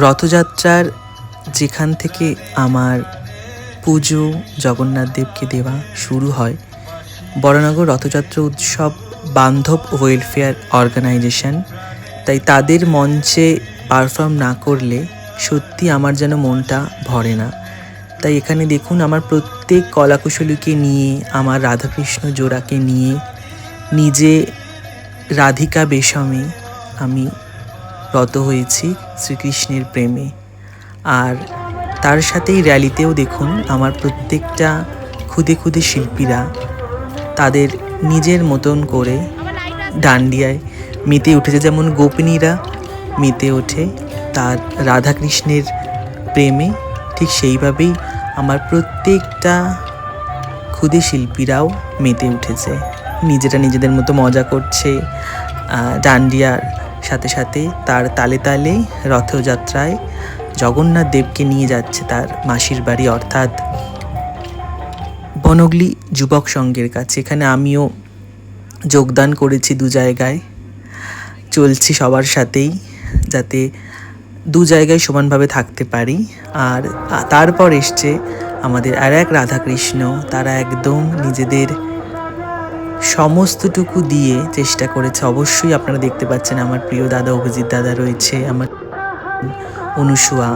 রথযাত্রার যেখান থেকে আমার পুজো জগন্নাথ দেবকে দেওয়া শুরু হয়, বরানগর রথযাত্রা উৎসব বান্ধব ওয়েলফেয়ার অর্গানাইজেশন, তাই তাদের মঞ্চে পারফর্ম না করলে সত্যি আমার যেন মনটা ভরে না। তাই এখানে দেখুন, আমার প্রত্যেক কলাকুশলীকে নিয়ে, আমার রাধাকৃষ্ণ জোড়াকে নিয়ে, নিজে রাধিকা বেশমে আমি রত হয়েছি শ্রীকৃষ্ণের প্রেমে। আর তার সাথেই র্যালিতেও দেখুন, আমার প্রত্যেকটা ক্ষুদে ক্ষুদে শিল্পীরা তাদের নিজের মতন করে ডান্ডিয়ায় মেতে উঠেছে, যেমন গোপিনীরা মেতে ওঠে তার রাধাকৃষ্ণের প্রেমে, ঠিক সেইভাবেই আমার প্রত্যেকটা ক্ষুদে শিল্পীরাও মেতে উঠেছে। নিজেরা নিজেদের মতো মজা করছে, ডান্ডিয়ার সাথে সাথে তার তালে তালে রথযাত্রায় জগন্নাথ দেবকে নিয়ে যাচ্ছে তার মাসির বাড়ি, অর্থাৎ বনগলি যুবক সংঘের কাছে। এখানে আমিও যোগদান করেছি, দু জায়গায় চলছি সবার সাথেই, যাতে দু জায়গায় সমানভাবে থাকতে পারি। আর তারপর এসছে আমাদের আর এক রাধাকৃষ্ণ, তারা একদম নিজেদের সমস্তটুকু দিয়ে চেষ্টা করেছে। অবশ্যই আপনারা দেখতে পাচ্ছেন, আমার প্রিয় দাদা অভিজিৎ দাদা রয়েছে, আমার অনুসুয়া,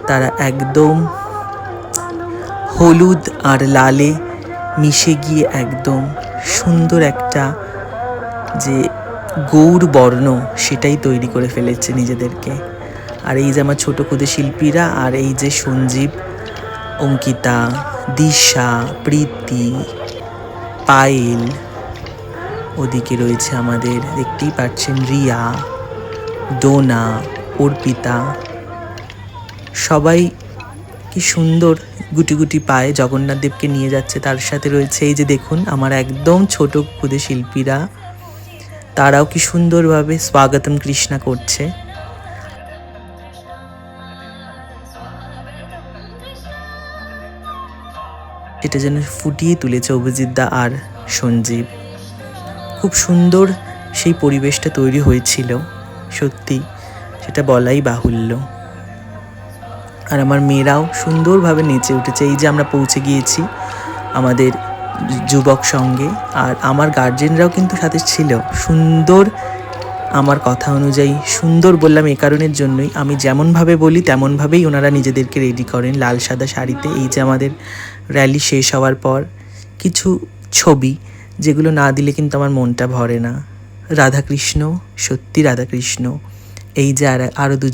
তারা একদম হলুদ আর লালে মিশে গিয়ে একদম সুন্দর একটা যে গৌর বর্ণ, সেটাই তৈরি করে ফেলেছে নিজেদেরকে। আর এই যে আমার ছোটো ক্ষুদে শিল্পীরা, আর এই যে সঞ্জীব, অঙ্কিতা, দিশা, প্রীতি, পায়েল, ওদিকে রয়েছে আমাদের দেখতেই পাচ্ছেন রিয়া, ডোনা, অর্পিতা, সবাই কি সুন্দর গুটি গুটি পায়ে জগন্নাথ দেবকে নিয়ে যাচ্ছে। তার সাথে রয়েছে এই যে দেখুন, আমার একদম ছোট ক্ষুদে শিল্পীরা, তারাও কি সুন্দরভাবে স্বাগতম কৃষ্ণা করছে। এটা যেন ফুটিয়ে তুলেছে অভিজিৎ দা আর সঞ্জীব। খুব সুন্দর সেই পরিবেশটা তৈরি হয়েছিল, সত্যি সেটা বলাই বাহুল্য। আর আমার মেয়েরাও সুন্দরভাবে নেচে উঠেছে। এই যে আমরা পৌঁছে গিয়েছি আমাদের যুবক সঙ্গে, আর আমার গার্জেনরাও কিন্তু সাথে ছিল। সুন্দর, আমার কথা অনুযায়ী সুন্দর বললাম এ কারণের জন্যই, আমি যেমনভাবে বলি তেমনভাবেই ওনারা নিজেদেরকে রেডি করেন লাল সাদা শাড়িতে। এই যে আমাদের র্যালি শেষ হওয়ার পর কিছু ছবি, যেগুলো না দিলে কিন্তু আমার মনটা ভরে না। রাধাকৃষ্ণ, সত্যি রাধাকৃষ্ণ। এই যে আরও দুজন